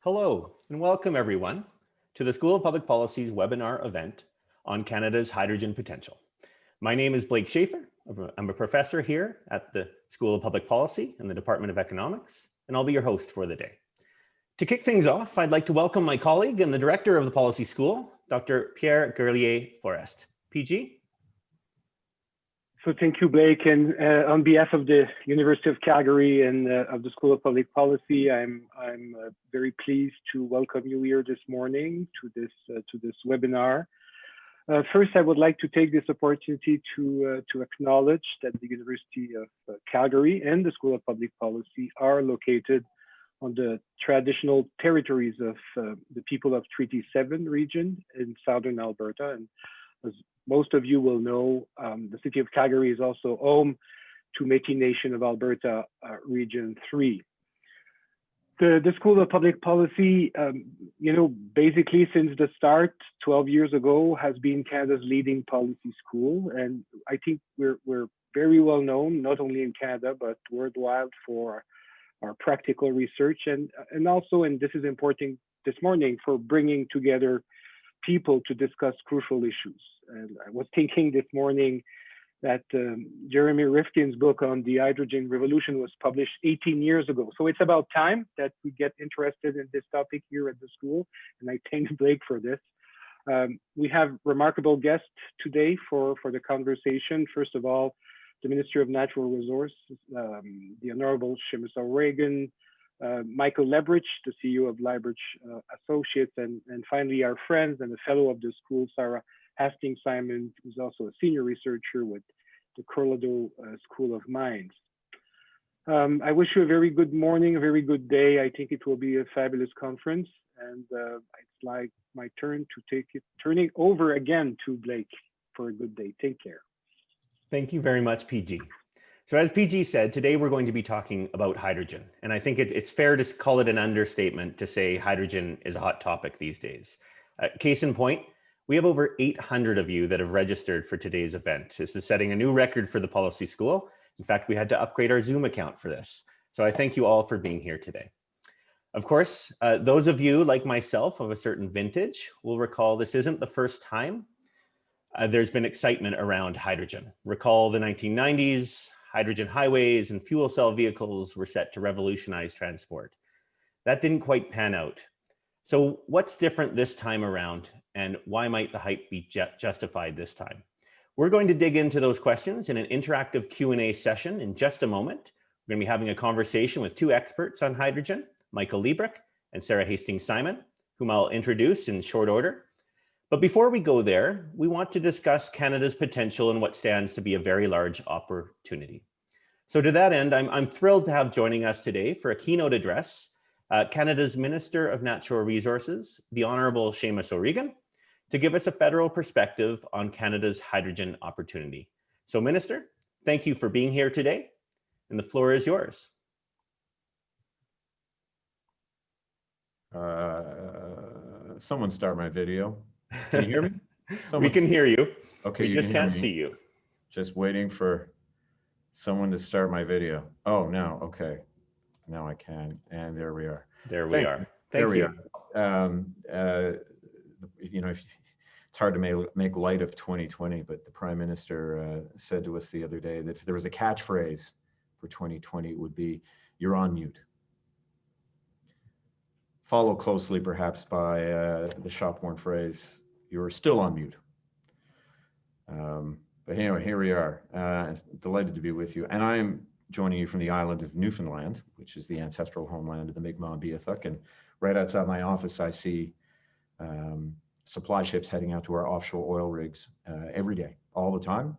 Hello and welcome everyone to the School of Public Policy's webinar event on Canada's hydrogen potential. My name is Blake Shaffer. I'm a professor here at the School of Public Policy in the Department of Economics, and I'll be your host for the day. To kick things off, I'd like to welcome my colleague and the director of the Policy School, Dr. Pierre Guerlier-Forest. PG? So thank you, Blake. And on behalf of the University of Calgary and of the School of Public Policy, I'm very pleased to welcome you here this morning to this webinar. First, I would like to take this opportunity to acknowledge that the University of Calgary and the School of Public Policy are located on the traditional territories of the people of Treaty 7 region in southern Alberta. And as most of you will know, the city of Calgary is also home to Métis Nation of Alberta Region 3. The School of Public Policy, basically since the start 12 years ago, has been Canada's leading policy school. And I think we're very well known, not only in Canada, but worldwide for our practical research and also, and this is important this morning, for bringing together people to discuss crucial issues. And I was thinking this morning that Jeremy Rifkin's book on the hydrogen revolution was published 18 years ago. So it's about time that we get interested in this topic here at the school. And I thank Blake for this. We have remarkable guests today for the conversation. First of all, the Minister of Natural Resources, the Honorable Seamus O'Regan, Michael Liebreich, the CEO of Liebreich Associates, and finally our friends and a fellow of the school, Sara Hastings-Simon, who's also a senior researcher with the Colorado School of Mines. I wish you a very good morning, a very good day. I think it will be a fabulous conference, and it's like my turn to turning over again to Blake for a good day. Take care. Thank you very much, PG. So as PG said, today we're going to be talking about hydrogen. And I think it's fair to call it an understatement to say hydrogen is a hot topic these days. Case in point, we have over 800 of you that have registered for today's event. This is setting a new record for the Policy School. In fact, we had to upgrade our Zoom account for this. So I thank you all for being here today. Of course, those of you like myself of a certain vintage will recall this isn't the first time there's been excitement around hydrogen. Recall the 1990s, hydrogen highways and fuel cell vehicles were set to revolutionize transport. That didn't quite pan out. So what's different this time around, and why might the hype be justified this time? We're going to dig into those questions in an interactive Q&A session in just a moment. We're going to be having a conversation with two experts on hydrogen, Michael Liebreich and Sara Hastings-Simon, whom I'll introduce in short order. But before we go there, we want to discuss Canada's potential and what stands to be a very large opportunity. So to that end, I'm thrilled to have joining us today for a keynote address, Canada's Minister of Natural Resources, the Honorable Seamus O'Regan, to give us a federal perspective on Canada's hydrogen opportunity. So Minister, thank you for being here today, and the floor is yours. Someone start my video. Can you hear me? We can hear you. Okay, we just can't see you. Just waiting for someone to start my video. Oh, now, okay. Now I can, and there we are. There we are. Thank you. It's hard to make light of 2020, but the Prime Minister said to us the other day that if there was a catchphrase for 2020, it would be, "You're on mute." Followed closely, perhaps, by the shop-worn phrase, "You're still on mute." But anyway, here we are. Delighted to be with you. And I am joining you from the island of Newfoundland, which is the ancestral homeland of the Mi'kmaq and Beothuk. And right outside my office, I see supply ships heading out to our offshore oil rigs every day, all the time.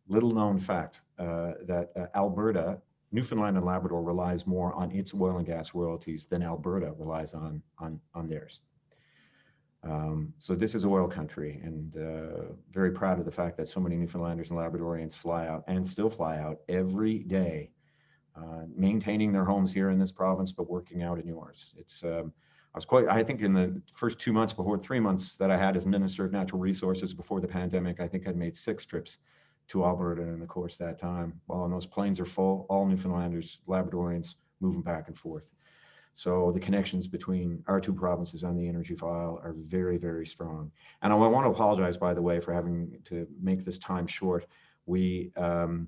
Little known fact that Alberta, Newfoundland and Labrador relies more on its oil and gas royalties than Alberta relies on theirs. So this is oil country, and very proud of the fact that so many Newfoundlanders and Labradorians fly out and still fly out every day, maintaining their homes here in this province, but working out in yours. It's I think in the first 2 months, 3 months that I had as Minister of Natural Resources before the pandemic, I think I'd made 6 trips to Alberta in the course of that time. Well, and those planes are full, all Newfoundlanders, Labradorians moving back and forth. So the connections between our two provinces on the energy file are very, very strong. And I want to apologize, by the way, for having to make this time short. We had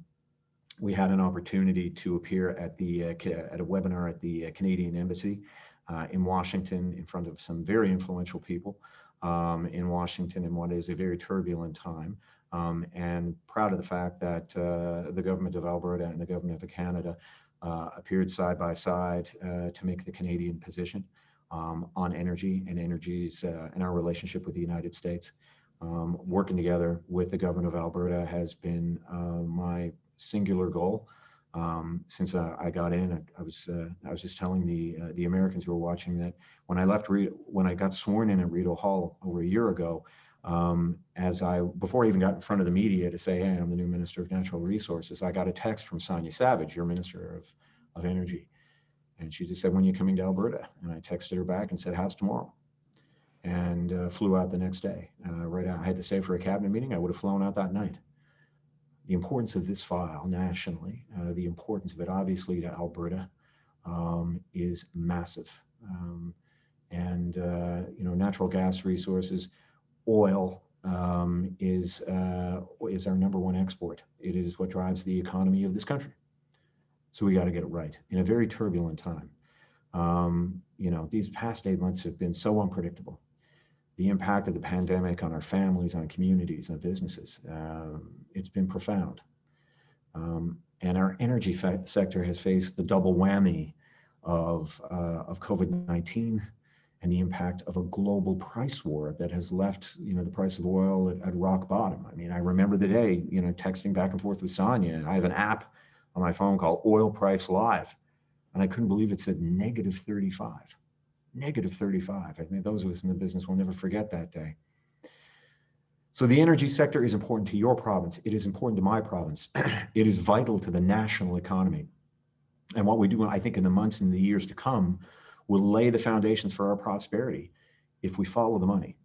an opportunity to appear at a webinar at the Canadian Embassy in Washington in front of some very influential people in Washington in what is a very turbulent time. And proud of the fact that the government of Alberta and the government of Canada appeared side by side to make the Canadian position on energy and our relationship with the United States. Working together with the government of Alberta has been my singular goal since I got in. I was just telling the Americans who were watching that when I got sworn in at Rideau Hall over a year ago, before I even got in front of the media to say, hey, I'm the new Minister of Natural Resources, I got a text from Sonia Savage, your Minister of Energy. And she just said, when are you coming to Alberta? And I texted her back and said, how's tomorrow? And flew out the next day. Right out, I had to stay for a cabinet meeting. I would have flown out that night. The importance of this file nationally, the importance of it obviously to Alberta is massive. Natural gas resources, oil is our number one export. It is what drives the economy of this country. So we got to get it right in a very turbulent time. These past 8 months have been so unpredictable. The impact of the pandemic on our families, on communities, on businesses, it's been profound. And our energy sector has faced the double whammy of COVID-19 and the impact of a global price war that has left, the price of oil at rock bottom. I mean, I remember the day, texting back and forth with Sonia, and I have an app on my phone called Oil Price Live, and I couldn't believe it said -35. -35. I mean, those of us in the business will never forget that day. So the energy sector is important to your province. It is important to my province. It is vital to the national economy. And what we do, I think, in the months and the years to come, will lay the foundations for our prosperity if we follow the money.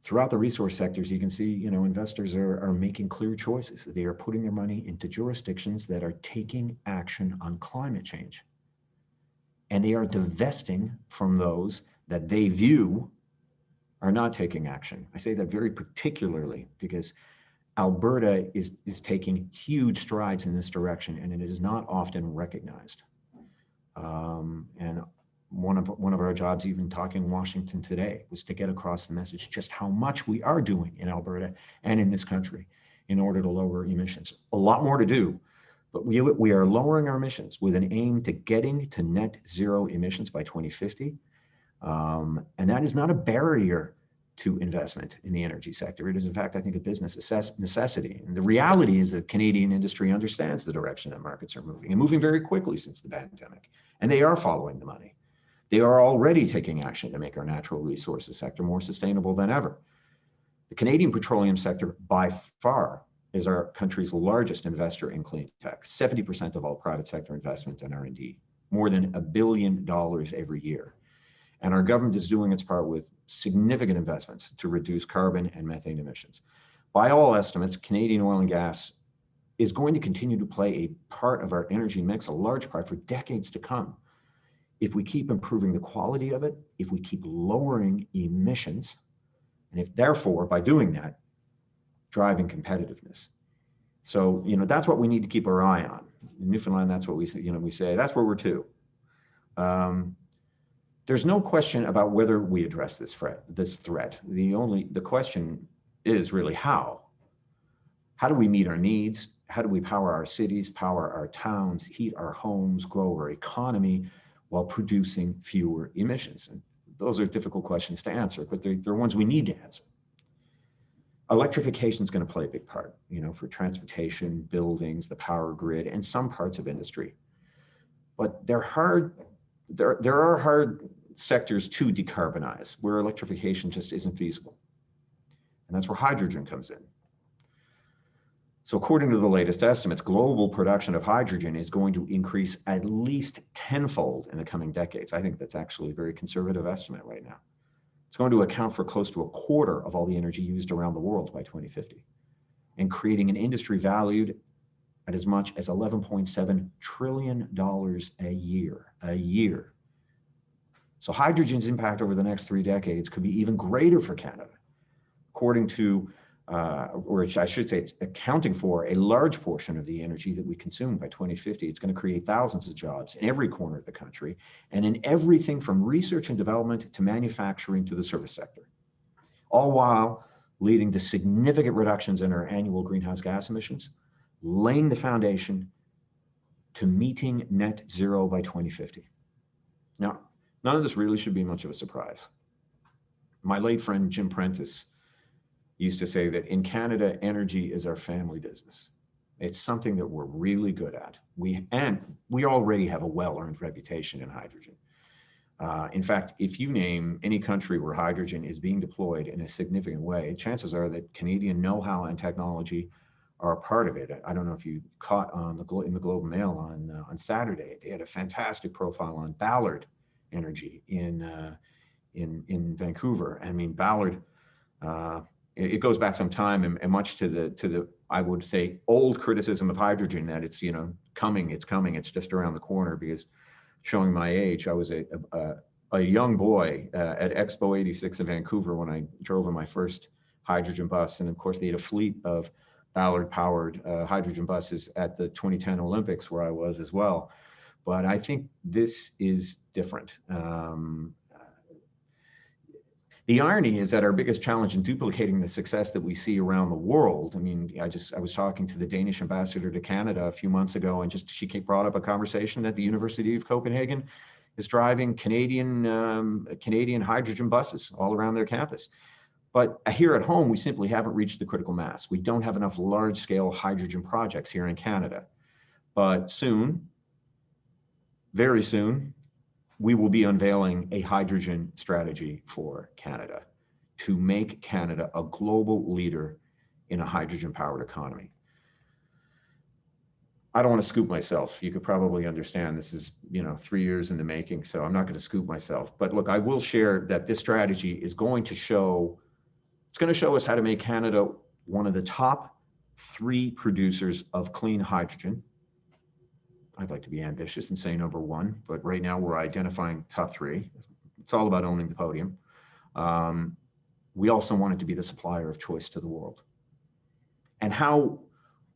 Throughout the resource sectors, you can see, investors are making clear choices. They are putting their money into jurisdictions that are taking action on climate change. And they are divesting from those that they view are not taking action. I say that very particularly because Alberta is taking huge strides in this direction, and it is not often recognized. And one of our jobs, even talking Washington today, was to get across the message just how much we are doing in Alberta and in this country in order to lower emissions. A lot more to do, but we are lowering our emissions with an aim to getting to net zero emissions by 2050. And that is not a barrier to investment in the energy sector. It is, in fact, I think, a business necessity. And the reality is that Canadian industry understands the direction that markets are moving, and moving very quickly since the pandemic. And they are following the money. They are already taking action to make our natural resources sector more sustainable than ever. The Canadian petroleum sector, by far, is our country's largest investor in clean tech. 70% of all private sector investment in R&D, more than $1 billion every year. And our government is doing its part with significant investments to reduce carbon and methane emissions. By all estimates, Canadian oil and gas is going to continue to play a part of our energy mix, a large part, for decades to come. If we keep improving the quality of it, if we keep lowering emissions, and if therefore, by doing that, driving competitiveness. So, that's what we need to keep our eye on. In Newfoundland, that's what we say, that's where we're to. There's no question about whether we address this threat. The question is really how. How do we meet our needs? How do we power our cities, power our towns, heat our homes, grow our economy while producing fewer emissions? And those are difficult questions to answer, but they're ones we need to answer. Electrification is going to play a big part, for transportation, buildings, the power grid, and some parts of industry. But there are hard sectors to decarbonize where electrification just isn't feasible. And that's where hydrogen comes in. So according to the latest estimates, global production of hydrogen is going to increase at least tenfold in the coming decades. I think that's actually a very conservative estimate right now. It's going to account for close to a quarter of all the energy used around the world by 2050, and creating an industry valued at as much as $11.7 trillion a year. So hydrogen's impact over the next 3 decades could be even greater for Canada, according to, or I should say it's accounting for a large portion of the energy that we consume by 2050. It's going to create thousands of jobs in every corner of the country and in everything from research and development to manufacturing to the service sector, all while leading to significant reductions in our annual greenhouse gas emissions, laying the foundation to meeting net zero by 2050. Now, none of this really should be much of a surprise. My late friend Jim Prentice used to say that in Canada, energy is our family business. It's something that we're really good at. We already have a well-earned reputation in hydrogen. In fact, if you name any country where hydrogen is being deployed in a significant way, chances are that Canadian know-how and technology are a part of it. I don't know if you caught on in the Globe and Mail on Saturday. They had a fantastic profile on Ballard Energy in Vancouver. I mean, Ballard. It goes back some time, and much to the I would say old criticism of hydrogen that it's coming, it's just around the corner. Because showing my age, I was a young boy at Expo 86 in Vancouver when I drove in my first hydrogen bus, and of course they had a fleet of Ballard-powered hydrogen buses at the 2010 Olympics where I was as well. But I think this is different. The irony is that our biggest challenge in duplicating the success that we see around the world, I mean, I was talking to the Danish ambassador to Canada a few months ago, and she brought up a conversation that the University of Copenhagen is driving Canadian hydrogen buses all around their campus. But here at home, we simply haven't reached the critical mass. We don't have enough large-scale hydrogen projects here in Canada. But soon, very soon, we will be unveiling a hydrogen strategy for Canada to make Canada a global leader in a hydrogen-powered economy. I don't want to scoop myself. You could probably understand this is 3 years in the making, so I'm not going to scoop myself. But look, I will share that this strategy is going to show, it's going to show us how to make Canada one of the top 3 producers of clean hydrogen. I'd like to be ambitious and say number 1, but right now we're identifying top 3. It's all about owning the podium. We also want it to be the supplier of choice to the world. And how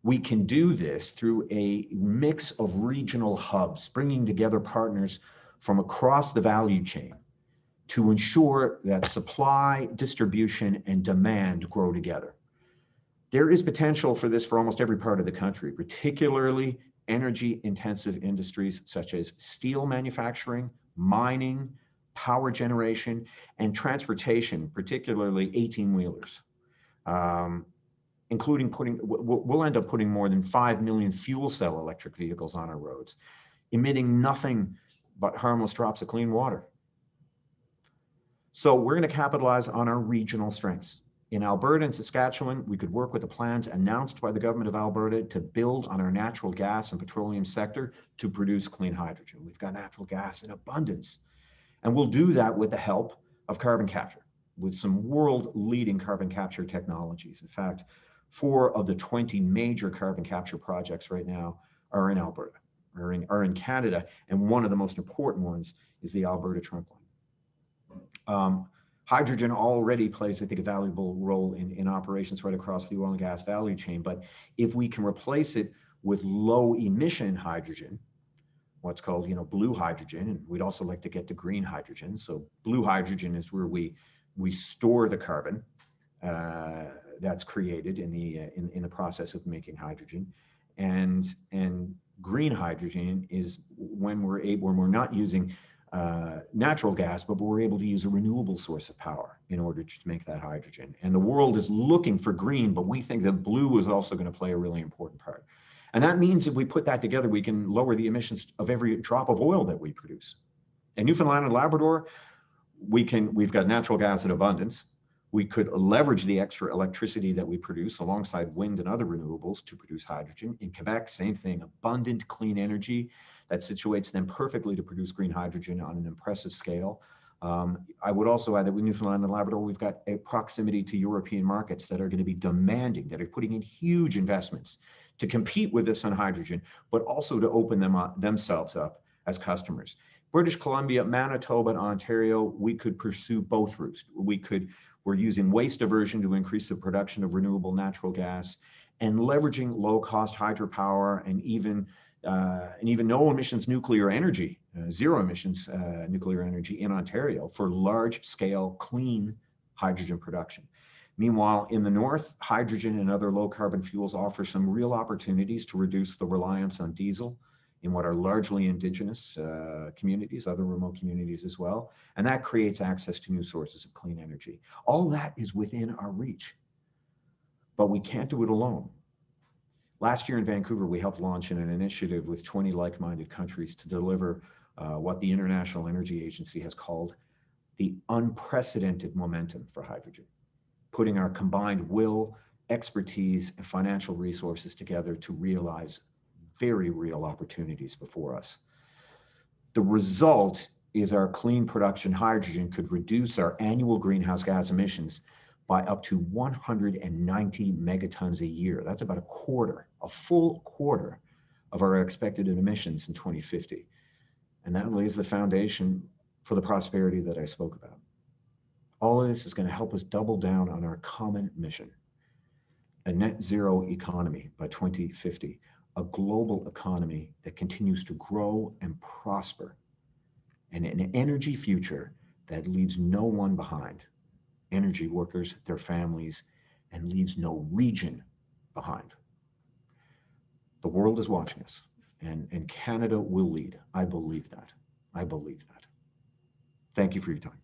we can do this through a mix of regional hubs, bringing together partners from across the value chain to ensure that supply, distribution, and demand grow together. There is potential for this for almost every part of the country, particularly energy-intensive industries such as steel manufacturing, mining, power generation, and transportation, particularly 18-wheelers, including we'll end up putting more than 5 million fuel cell electric vehicles on our roads, emitting nothing but harmless drops of clean water. So we're going to capitalize on our regional strengths. In Alberta and Saskatchewan, we could work with the plans announced by the government of Alberta to build on our natural gas and petroleum sector to produce clean hydrogen. We've got natural gas in abundance. And we'll do that with the help of carbon capture, with some world-leading carbon capture technologies. In fact, 4 of the 20 major carbon capture projects right now are in Alberta, are in Canada, and one of the most important ones is the Alberta Trunk Line. Hydrogen already plays, I think, a valuable role in operations right across the oil and gas value chain. But if we can replace it with low emission hydrogen, what's called, blue hydrogen, and we'd also like to get to green hydrogen. So blue hydrogen is where we store the carbon that's created in the process of making hydrogen, and green hydrogen is when we're not using natural gas, but we're able to use a renewable source of power in order to make that hydrogen. And the world is looking for green, but we think that blue is also going to play a really important part. And that means if we put that together, we can lower the emissions of every drop of oil that we produce. In Newfoundland and Labrador, we've got natural gas in abundance. We could leverage the extra electricity that we produce alongside wind and other renewables to produce hydrogen. In Quebec, same thing, abundant clean energy that situates them perfectly to produce green hydrogen on an impressive scale. I would also add that with Newfoundland and Labrador, we've got a proximity to European markets that are going to be demanding, that are putting in huge investments to compete with us on hydrogen, but also to open themselves up as customers. British Columbia, Manitoba, and Ontario, we could pursue both routes. We're using waste diversion to increase the production of renewable natural gas and leveraging low-cost hydropower and even no emissions nuclear energy, zero emissions nuclear energy in Ontario for large-scale clean hydrogen production. Meanwhile, in the north, hydrogen and other low-carbon fuels offer some real opportunities to reduce the reliance on diesel in what are largely indigenous communities, other remote communities as well. And that creates access to new sources of clean energy. All that is within our reach, but we can't do it alone. Last year in Vancouver, we helped launch an initiative with 20 like-minded countries to deliver what the International Energy Agency has called the unprecedented momentum for hydrogen, putting our combined will, expertise, and financial resources together to realize very real opportunities before us. The result is our clean production hydrogen could reduce our annual greenhouse gas emissions by up to 190 megatons a year. That's about a full quarter of our expected emissions in 2050. And that lays the foundation for the prosperity that I spoke about. All of this is going to help us double down on our common mission, a net zero economy by 2050. A global economy that continues to grow and prosper, and an energy future that leaves no one behind, energy workers, their families, and leaves no region behind. The world is watching us, and Canada will lead. I believe that. I believe that. Thank you for your time.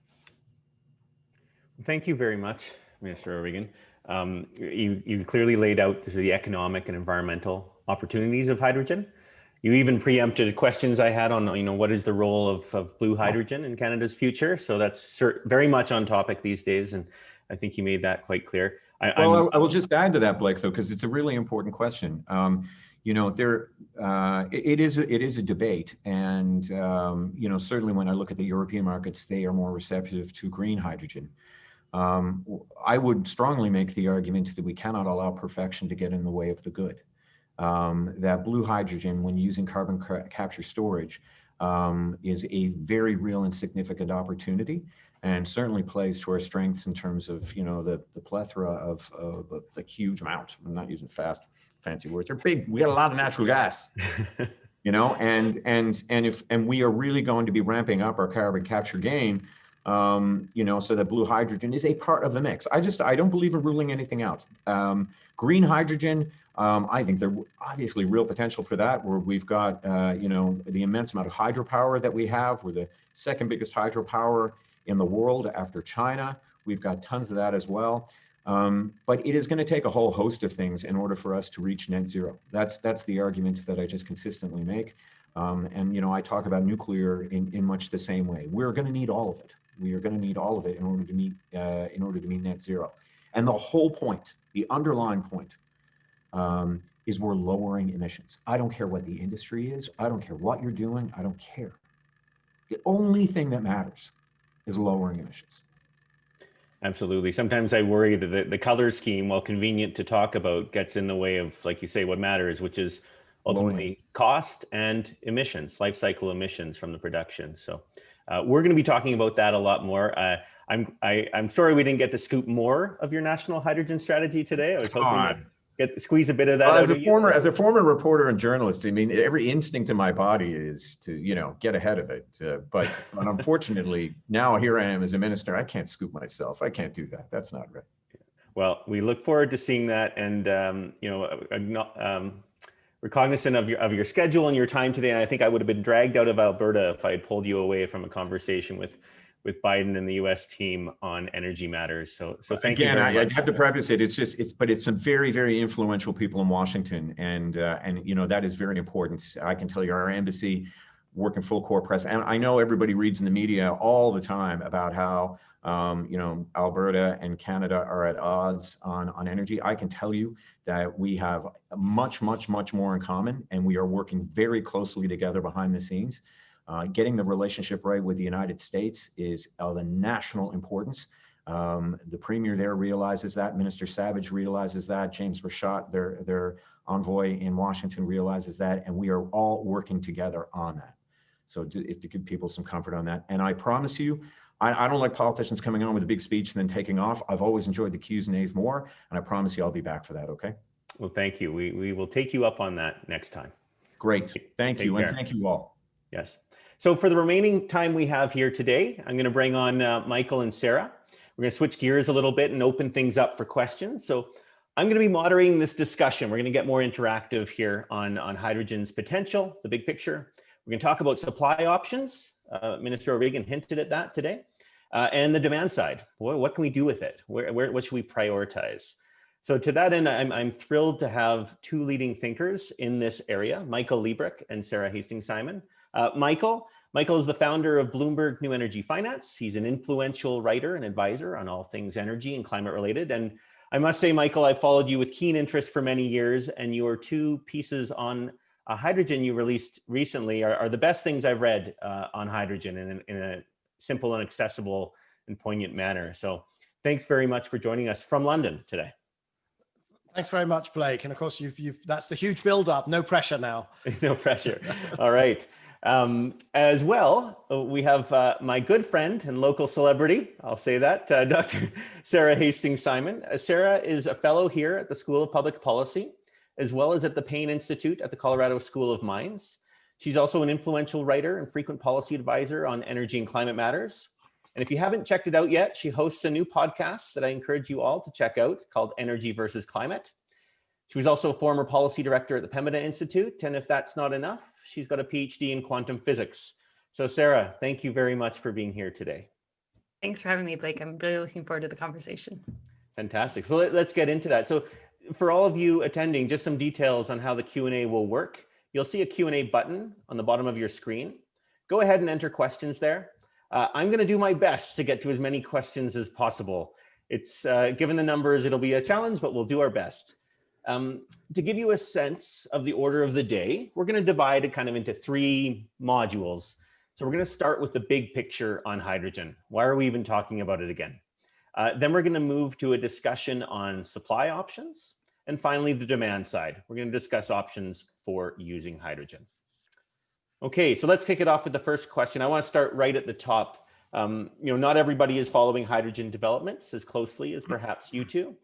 Thank you very much, Minister O'Regan. You clearly laid out the economic and environmental opportunities of hydrogen. You even preempted questions I had on, what is the role of blue hydrogen in Canada's future? So that's very much on topic these days, and I think you made that quite clear. I will just add to that, Blake, though, because it's a really important question. It is a debate, and certainly when I look at the European markets, they are more receptive to green hydrogen. I would strongly make the argument that we cannot allow perfection to get in the way of the good. That blue hydrogen, when using carbon capture storage, is a very real and significant opportunity, and certainly plays to our strengths in terms of the plethora of the huge amount. I'm not using fancy words. They're big. We got a lot of natural gas. And we are really going to be ramping up our carbon capture game. So that blue hydrogen is a part of the mix. I don't believe in ruling anything out. Green hydrogen, I think there's obviously real potential for that, where we've got, the immense amount of hydropower that we have. We're the second biggest hydropower in the world after China. We've got tons of that as well. But it is going to take a whole host of things in order for us to reach net zero. That's the argument that I just consistently make. I talk about nuclear in much the same way. We're going to need all of it. We are going to need all of it in order to meet net zero. And the whole point, the underlying point, is we're lowering emissions. I don't care what the industry is. I don't care what you're doing. I don't care. The only thing that matters is lowering emissions. Absolutely. Sometimes I worry that the color scheme, while convenient to talk about, gets in the way of, like you say, what matters, which is ultimately cost and emissions, life cycle emissions from the production. So we're going to be talking about that a lot more. I'm sorry we didn't get to scoop more of your national hydrogen strategy today. I was hoping to squeeze a bit of that out of you. As a former reporter and journalist, I mean, every instinct in my body is to get ahead of it. But unfortunately, now here I am as a minister. I can't scoop myself. I can't do that. That's not right. Well, we look forward to seeing that, and we're cognizant of your schedule and your time today. And I think I would have been dragged out of Alberta if I had pulled you away from a conversation with Biden and the U.S. team on energy matters. So thank you very much. I have to preface it. It's some very, very influential people in Washington, and that is very important. I can tell you, our embassy working full court press, and I know everybody reads in the media all the time about how Alberta and Canada are at odds on energy. I can tell you that we have much, much, much more in common, and we are working very closely together behind the scenes. Getting the relationship right with the United States is of a national importance. The premier there realizes that. Minister Savage realizes that. James Rashad, their envoy in Washington, realizes that, and we are all working together on that. So to give people some comfort on that. And I promise you, I don't like politicians coming on with a big speech and then taking off. I've always enjoyed the Q's and A's more, and I promise you I'll be back for that, okay? Well, thank you. We will take you up on that next time. Great. Thank Take you, care. and thank you all. Yes. So for the remaining time we have here today, I'm going to bring on Michael and Sara. We're going to switch gears a little bit and open things up for questions. So I'm going to be moderating this discussion. We're going to get more interactive here on hydrogen's potential, the big picture. We're going to talk about supply options. Minister O'Regan hinted at that today. And the demand side. What can we do with it? What should we prioritize? So to that end, I'm thrilled to have two leading thinkers in this area, Michael Liebreich and Sara Hastings-Simon. Michael is the founder of Bloomberg New Energy Finance. He's an influential writer and advisor on all things energy and climate related. And I must say, Michael, I've followed you with keen interest for many years, and your two pieces on hydrogen you released recently are the best things I've read on hydrogen in a simple and accessible and poignant manner. So thanks very much for joining us from London today. Thanks very much, Blake. And of course, that's the huge build-up. No pressure now. No pressure. All right. As well, we have my good friend and local celebrity, I'll say that, Dr. Sara Hastings-Simon. Sara is a fellow here at the School of Public Policy, as well as at the Payne Institute at the Colorado School of Mines. She's also an influential writer and frequent policy advisor on energy and climate matters. And if you haven't checked it out yet, she hosts a new podcast that I encourage you all to check out called Energy versus Climate. She was also a former policy director at the Pembina Institute. And if that's not enough, she's got a PhD in quantum physics. So Sara, thank you very much for being here today. Thanks for having me, Blake. I'm really looking forward to the conversation. Fantastic. So let's get into that. So for all of you attending, just some details on how the Q&A will work. You'll see a Q&A button on the bottom of your screen. Go ahead and enter questions there. I'm going to do my best to get to as many questions as possible. It's given the numbers, it'll be a challenge, but we'll do our best. To give you a sense of the order of the day, we're going to divide it kind of into three modules. So we're going to start with the big picture on hydrogen. Why are we even talking about it again? Then we're going to move to a discussion on supply options. And finally, the demand side. We're going to discuss options for using hydrogen. Okay, so let's kick it off with the first question. I want to start right at the top. Not everybody is following hydrogen developments as closely as perhaps you two.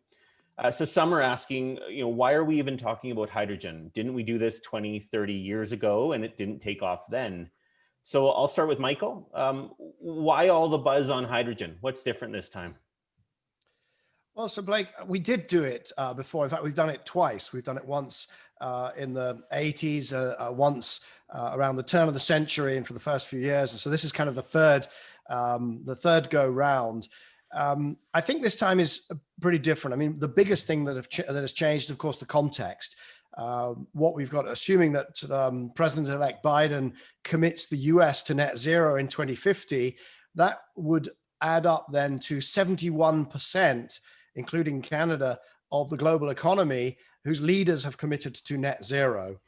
So some are asking, why are we even talking about hydrogen? Didn't we do this 20, 30 years ago and it didn't take off then? So I'll start with Michael. Why all the buzz on hydrogen? What's different this time? Well, so Blake, we did do it before. In fact, we've done it twice. We've done it once in the 80s, once around the turn of the century and for the first few years. And so this is kind of the third go round. I think this time is pretty different. I mean, the biggest thing that has changed, of course, the context. What we've got, assuming that President-elect Biden commits the US to net zero in 2050, that would add up then to 71%, including Canada, of the global economy whose leaders have committed to net zero.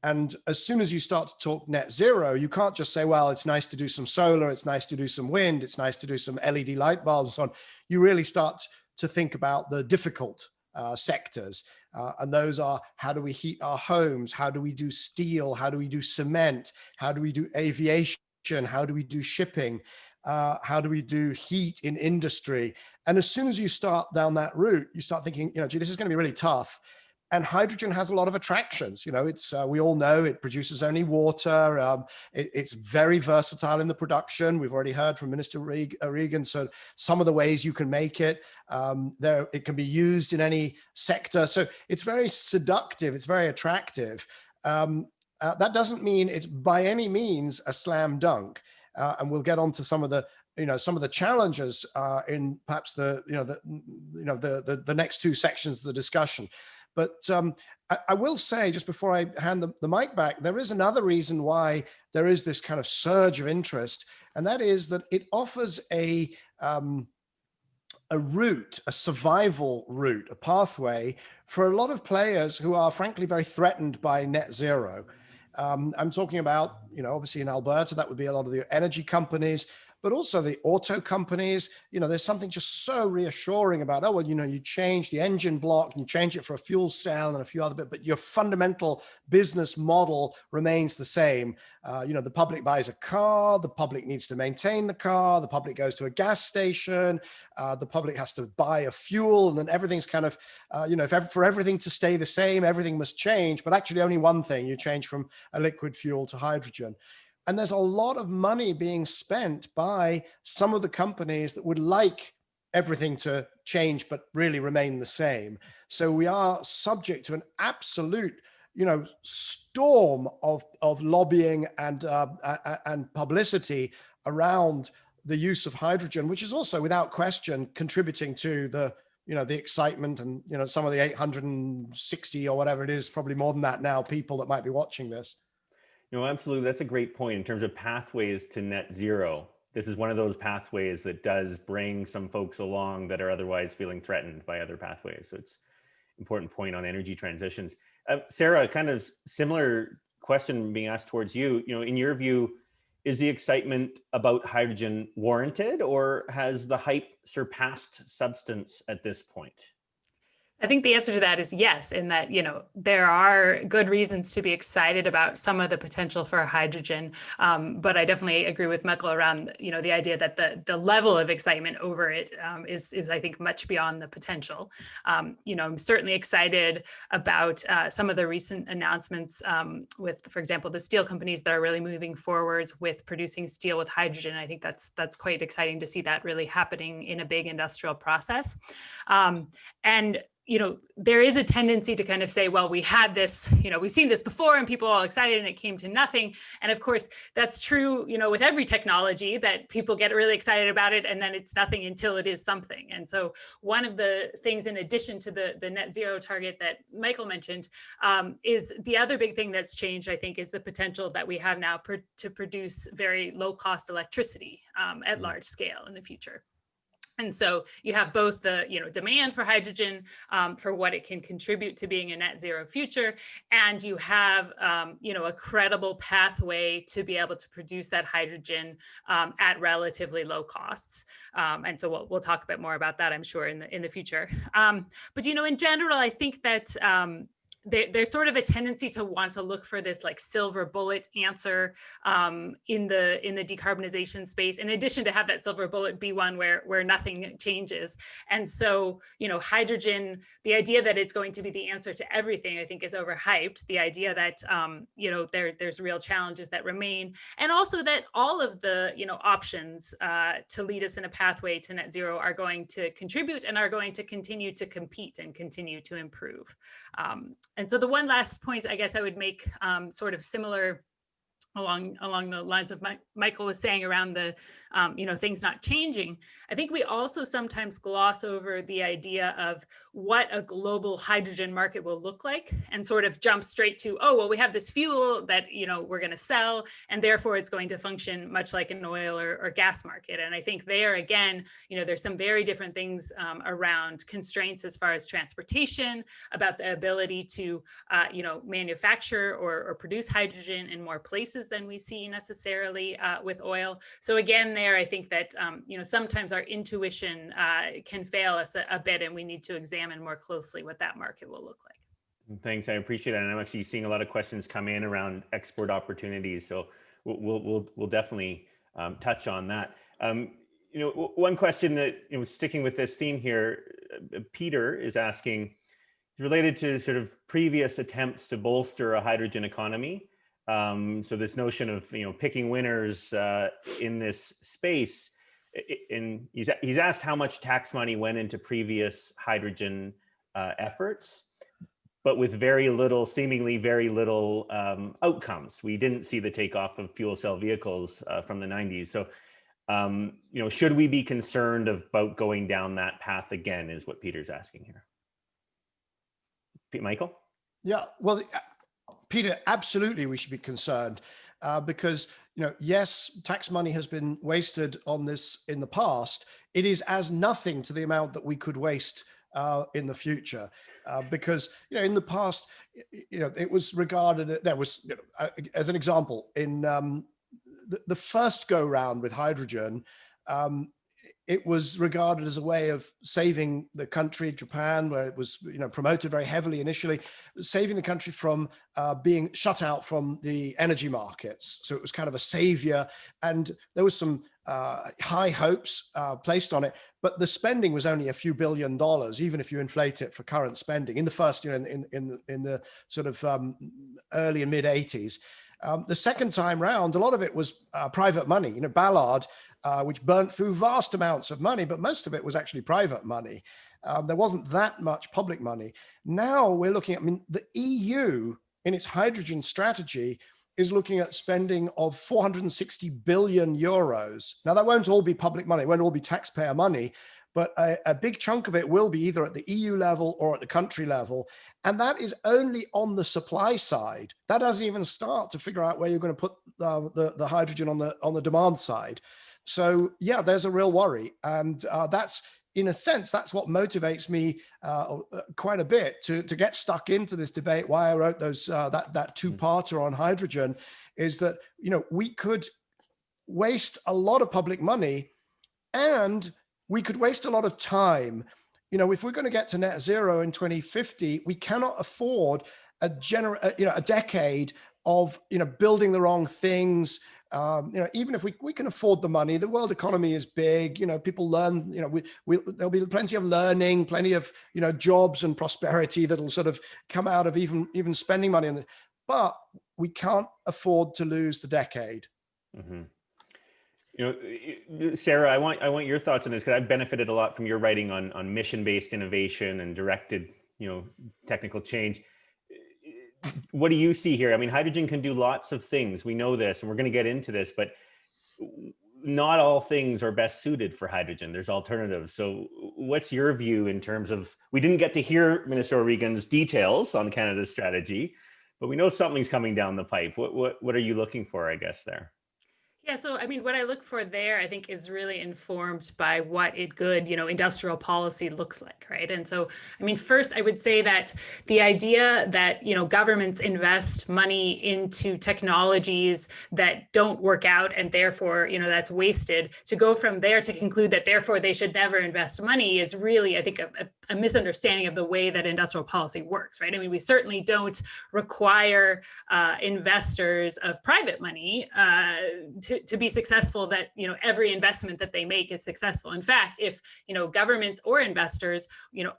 And as soon as you start to talk net zero, you can't just say, well, it's nice to do some solar, it's nice to do some wind, it's nice to do some LED light bulbs and so on. You really start to think about the difficult sectors. And those are, how do we heat our homes? How do we do steel? How do we do cement? How do we do aviation? How do we do shipping? How do we do heat in industry? And as soon as you start down that route, you start thinking, gee, this is going to be really tough. And hydrogen has a lot of attractions. It's we all know it produces only water. It's very versatile in the production. We've already heard from Minister O'Regan. So some of the ways you can make it, it can be used in any sector. So it's very seductive. It's very attractive. That doesn't mean it's by any means a slam dunk. And we'll get on to some of the challenges in perhaps the next two sections of the discussion. But I will say, just before I hand the mic back, there is another reason why there is this kind of surge of interest, and that is that it offers a route, a survival route, a pathway for a lot of players who are frankly very threatened by net zero. I'm talking about, obviously in Alberta, that would be a lot of the energy companies, but also the auto companies. There's something just so reassuring about, oh, well, you change the engine block and you change it for a fuel cell and a few other bits, but your fundamental business model remains the same. The public buys a car, the public needs to maintain the car, the public goes to a gas station, the public has to buy a fuel, and then everything's kind of, for everything to stay the same, everything must change, but actually only one thing, you change from a liquid fuel to hydrogen. And there's a lot of money being spent by some of the companies that would like everything to change, but really remain the same. So we are subject to an absolute, storm of lobbying and publicity around the use of hydrogen, which is also without question contributing to the excitement and, some of the 860 or whatever it is, probably more than that now, people that might be watching this. Absolutely. That's a great point in terms of pathways to net zero. This is one of those pathways that does bring some folks along that are otherwise feeling threatened by other pathways. So it's an important point on energy transitions. Sara, kind of similar question being asked towards you. In your view, is the excitement about hydrogen warranted, or has the hype surpassed substance at this point? I think the answer to that is yes, in that, there are good reasons to be excited about some of the potential for hydrogen. But I definitely agree with Michael around, the idea that the level of excitement over it is I think, much beyond the potential. I'm certainly excited about some of the recent announcements with, for example, the steel companies that are really moving forwards with producing steel with hydrogen. I think that's quite exciting to see that really happening in a big industrial process. And there is a tendency to kind of say, well, we had this, we've seen this before and people are all excited and it came to nothing. And of course, that's true, with every technology, that people get really excited about it and then it's nothing until it is something. And so one of the things, in addition to the net zero target that Michael mentioned, is the other big thing that's changed, I think, is the potential that we have now to produce very low cost electricity at large scale in the future. And so you have both the demand for hydrogen for what it can contribute to being a net zero future, and you have a credible pathway to be able to produce that hydrogen at relatively low costs. And so we'll talk a bit more about that, I'm sure, in the future. But in general, I think that there's sort of a tendency to want to look for this like silver bullet answer in the decarbonization space, in addition to have that silver bullet be one where nothing changes. And so, hydrogen, the idea that it's going to be the answer to everything, I think, is overhyped. The idea that, there's real challenges that remain, and also that all of the, options to lead us in a pathway to net zero are going to contribute and are going to continue to compete and continue to improve. And so the one last point I guess I would make, sort of similar along the lines of Michael was saying around the, things not changing. I think we also sometimes gloss over the idea of what a global hydrogen market will look like, and sort of jump straight to, oh, well, we have this fuel that, we're going to sell, and therefore it's going to function much like an oil or gas market. And I think there, again, there's some very different things around constraints as far as transportation, about the ability to, manufacture or produce hydrogen in more places than we see necessarily with oil. So again, there, I think that, sometimes our intuition can fail us a bit, and we need to examine more closely what that market will look like. Thanks, I appreciate that. And I'm actually seeing a lot of questions come in around export opportunities. So we'll definitely touch on that. One question that, sticking with this theme here, Peter is asking, related to sort of previous attempts to bolster a hydrogen economy. So this notion of picking winners in this space, and he's asked how much tax money went into previous hydrogen efforts, but with seemingly very little outcomes. We didn't see the takeoff of fuel cell vehicles from the 90s. So should we be concerned about going down that path again, is what Peter's asking here. Michael? Yeah, well, Peter, absolutely we should be concerned because, yes, tax money has been wasted on this in the past. It is as nothing to the amount that we could waste in the future because, in the past, it was regarded, there was, as an example, in the first go round with hydrogen, it was regarded as a way of saving the country, Japan, where it was promoted very heavily initially, saving the country from being shut out from the energy markets. So it was kind of a savior, and there was some high hopes placed on it. But the spending was only a few $1 billion, even if you inflate it for current spending in the first, in the sort of early and mid 80s. The second time round, a lot of it was private money. Ballard, which burnt through vast amounts of money, but most of it was actually private money. There wasn't that much public money. Now we're looking at, the EU in its hydrogen strategy is looking at spending of 460 billion euros. Now that won't all be public money, it won't all be taxpayer money, but a big chunk of it will be either at the EU level or at the country level. And that is only on the supply side. That doesn't even start to figure out where you're going to put the hydrogen on the demand side. So yeah, there's a real worry. And that's, in a sense, that's what motivates me quite a bit to get stuck into this debate. Why I wrote those that two-parter on hydrogen is that, we could waste a lot of public money, and we could waste a lot of time. If we're going to get to net zero in 2050, we cannot afford a decade of building the wrong things. Even if we can afford the money, the world economy is big. People learn. There'll be plenty of learning, plenty of jobs and prosperity that'll sort of come out of even spending money on it. But we can't afford to lose the decade. Mm-hmm. Sara, I want your thoughts on this, because I've benefited a lot from your writing on mission-based innovation and directed, technical change. What do you see here? Hydrogen can do lots of things. We know this, and we're going to get into this, but not all things are best suited for hydrogen. There's alternatives. So what's your view in terms of, we didn't get to hear Minister O'Regan's details on Canada's strategy, but we know something's coming down the pipe. What are you looking for, I guess, there? Yeah, so what I look for there, I think, is really informed by what a good, industrial policy looks like, right? And so, first, I would say that the idea that, governments invest money into technologies that don't work out and therefore, that's wasted, to go from there to conclude that therefore they should never invest money is really, I think, a misunderstanding of the way that industrial policy works, right? We certainly don't require investors of private money to be successful, that every investment that they make is successful. In fact, if governments or investors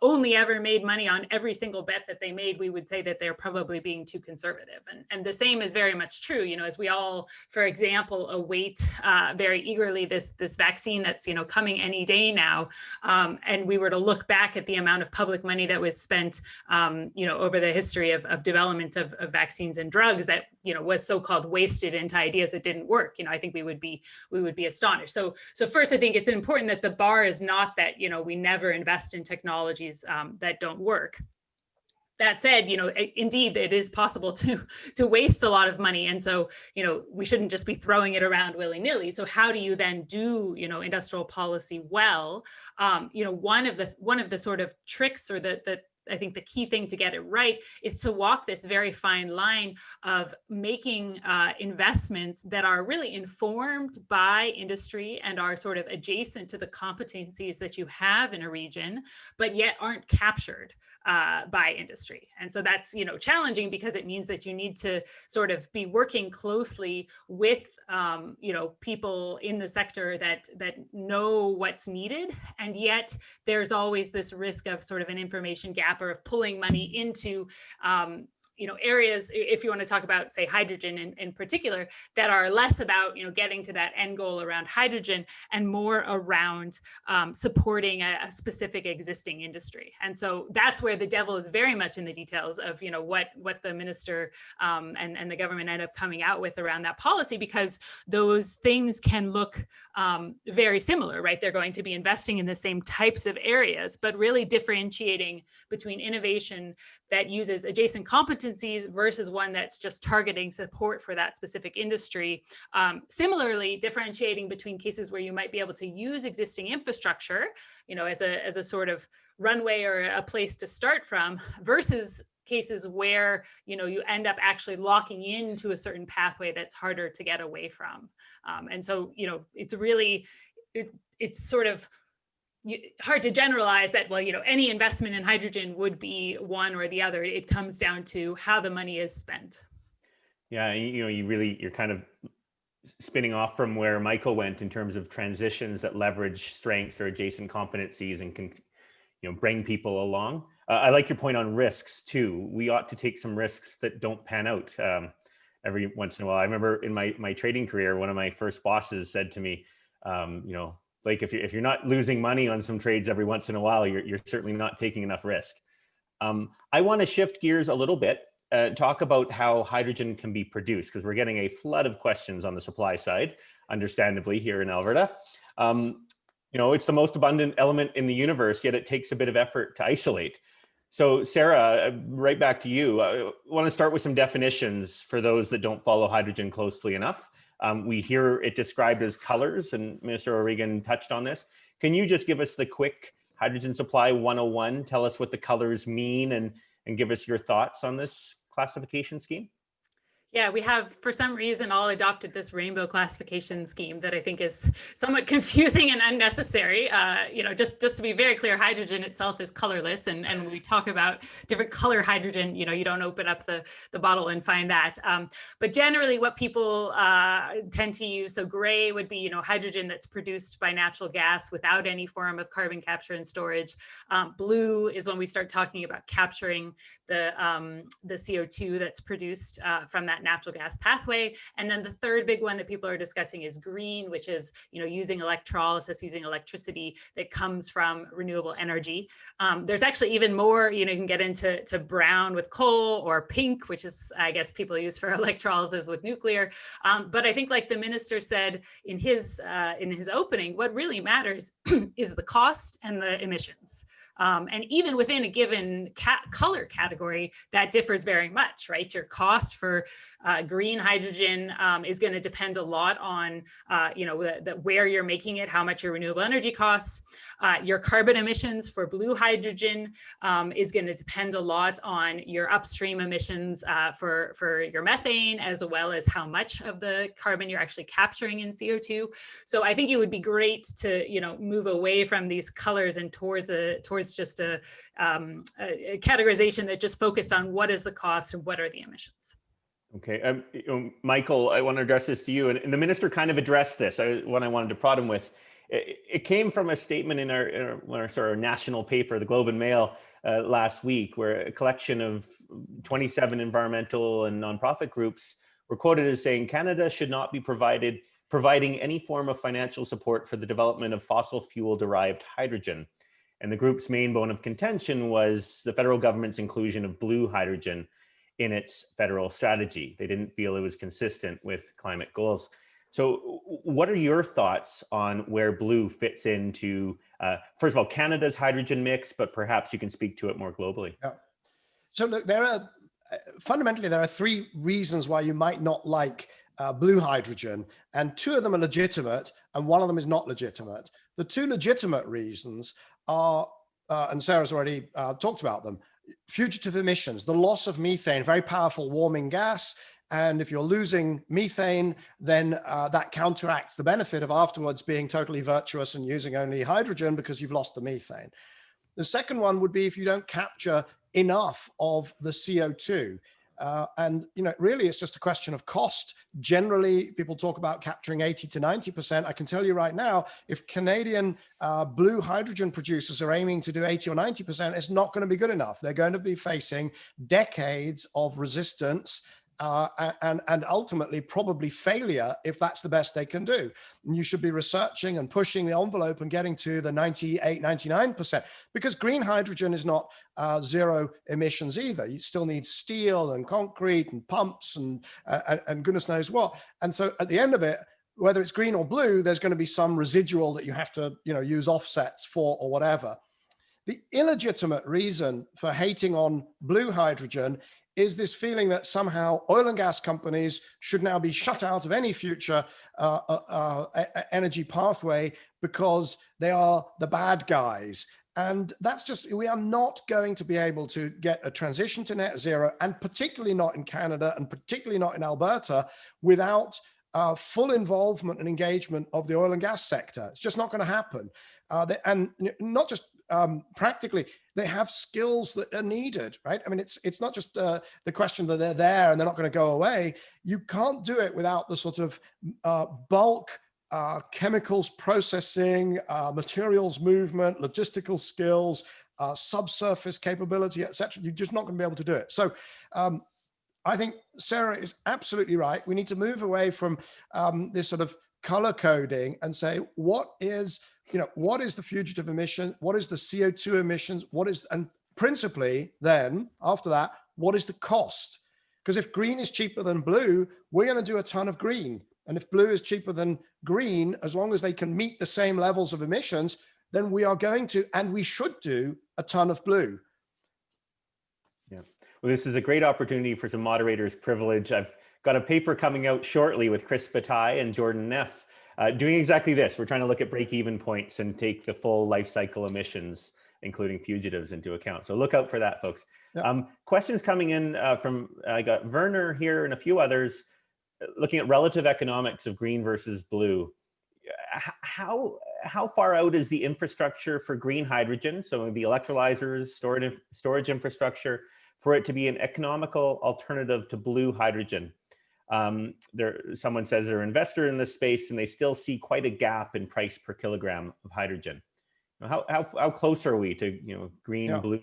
only ever made money on every single bet that they made, we would say that they're probably being too conservative. And the same is very much true. As we all, for example, await very eagerly this vaccine that's coming any day now, and we were to look back at the amount of public money that was spent over the history of development of vaccines and drugs that was so-called wasted into ideas that didn't work, I think we would be astonished. So first, I think it's important that the bar is not that we never invest in technologies that don't work. That said, indeed, it is possible to waste a lot of money, and so we shouldn't just be throwing it around willy-nilly. So how do you then do industrial policy well? One of the sort of tricks, or the I think the key thing to get it right, is to walk this very fine line of making investments that are really informed by industry and are sort of adjacent to the competencies that you have in a region, but yet aren't captured by industry. And so that's challenging, because it means that you need to sort of be working closely with people in the sector that know what's needed, and yet there's always this risk of sort of an information gap, or of pulling money into areas, if you want to talk about, say, hydrogen in particular, that are less about getting to that end goal around hydrogen and more around supporting a specific existing industry. And so that's where the devil is very much in the details of what the minister and the government end up coming out with around that policy, because those things can look very similar, right? They're going to be investing in the same types of areas, but really differentiating between innovation that uses adjacent competencies versus one that's just targeting support for that specific industry. Similarly, differentiating between cases where you might be able to use existing infrastructure, as a sort of runway or a place to start from, versus cases where, you end up actually locking into a certain pathway that's harder to get away from. And so, it's really, it's sort of hard to generalize that, well, any investment in hydrogen would be one or the other. It comes down to how the money is spent. Yeah, you're kind of spinning off from where Michael went in terms of transitions that leverage strengths or adjacent competencies and can, bring people along. I like your point on risks too. We ought to take some risks that don't pan out every once in a while. I remember in my trading career, one of my first bosses said to me, Blake, if you're not losing money on some trades every once in a while, you're certainly not taking enough risk. I want to shift gears a little bit. Talk about how hydrogen can be produced, because we're getting a flood of questions on the supply side, understandably, here in Alberta. It's the most abundant element in the universe, yet it takes a bit of effort to isolate. So Sara, right back to you. I want to start with some definitions for those that don't follow hydrogen closely enough. We hear it described as colors, and Minister O'Regan touched on this. Can you just give us the quick hydrogen supply 101? Tell us what the colors mean and give us your thoughts on this classification scheme? Yeah, we have, for some reason, all adopted this rainbow classification scheme that I think is somewhat confusing and unnecessary. Just to be very clear, hydrogen itself is colorless. And when we talk about different color hydrogen, you don't open up the bottle and find that. But generally what people tend to use, so gray would be, hydrogen that's produced by natural gas without any form of carbon capture and storage. Blue is when we start talking about capturing the CO2 that's produced from that natural gas pathway. And then the third big one that people are discussing is green, which is, using electrolysis, using electricity that comes from renewable energy. There's actually even more, you can get into brown with coal, or pink, which is, I guess, people use for electrolysis with nuclear. But I think, like the minister said in his opening, what really matters is the cost and the emissions. And even within a given color category, that differs very much, right? Your cost for green hydrogen is going to depend a lot on, where you're making it, how much your renewable energy costs. Your carbon emissions for blue hydrogen is going to depend a lot on your upstream emissions for your methane, as well as how much of the carbon you're actually capturing in CO2. So I think it would be great to, move away from these colors and towards just a categorization that just focused on what is the cost and what are the emissions. Okay, Michael, I want to address this to you, and the minister kind of addressed this. What I wanted to prod him with, it came from a statement in our sort of national paper, the Globe and Mail, last week, where a collection of 27 environmental and nonprofit groups were quoted as saying Canada should not be providing any form of financial support for the development of fossil fuel derived hydrogen. And the group's main bone of contention was the federal government's inclusion of blue hydrogen in its federal strategy. They didn't feel it was consistent with climate goals. So what are your thoughts on where blue fits into, first of all, Canada's hydrogen mix, but perhaps you can speak to it more globally? Yeah. So look, fundamentally, there are three reasons why you might not like blue hydrogen, and two of them are legitimate and one of them is not legitimate. The two legitimate reasons are, and Sarah's already talked about them, fugitive emissions, the loss of methane, very powerful warming gas. And if you're losing methane, then that counteracts the benefit of afterwards being totally virtuous and using only hydrogen because you've lost the methane. The second one would be if you don't capture enough of the CO2. And really, it's just a question of cost. Generally, people talk about capturing 80 to 90%. I can tell you right now, if Canadian blue hydrogen producers are aiming to do 80 or 90%, it's not going to be good enough. They're going to be facing decades of resistance and ultimately probably failure if that's the best they can do. And you should be researching and pushing the envelope and getting to the 98, 99%, because green hydrogen is not zero emissions either. You still need steel and concrete and pumps and goodness knows what. And so at the end of it, whether it's green or blue, there's going to be some residual that you have to use offsets for or whatever. The illegitimate reason for hating on blue hydrogen is this feeling that somehow oil and gas companies should now be shut out of any future energy pathway because they are the bad guys. And that's just, we are not going to be able to get a transition to net zero, and particularly not in Canada and particularly not in Alberta, without full involvement and engagement of the oil and gas sector. It's just not going to happen. And not just practically, they have skills that are needed, right? I mean, it's not just the question that they're there and they're not going to go away. You can't do it without the sort of bulk chemicals processing, materials movement, logistical skills, subsurface capability, etc. You're just not going to be able to do it. So I think Sara is absolutely right. We need to move away from this sort of color coding and say, what is the fugitive emission? What is the CO2 emissions? And principally then after that, what is the cost? Because if green is cheaper than blue, we're going to do a ton of green. And if blue is cheaper than green, as long as they can meet the same levels of emissions, then we are going to, and we should do, a ton of blue. Yeah. Well, this is a great opportunity for some moderator's privilege. I've got a paper coming out shortly with Chris Bataille and Jordan Neff doing exactly this. We're trying to look at break-even points and take the full life cycle emissions, including fugitives, into account. So look out for that, folks. Yeah. Questions coming in I got Werner here and a few others looking at relative economics of green versus blue. How far out is the infrastructure for green hydrogen, so the electrolyzers, storage infrastructure, for it to be an economical alternative to blue hydrogen? Someone says they're an investor in this space and they still see quite a gap in price per kilogram of hydrogen. How close are we to green, blue?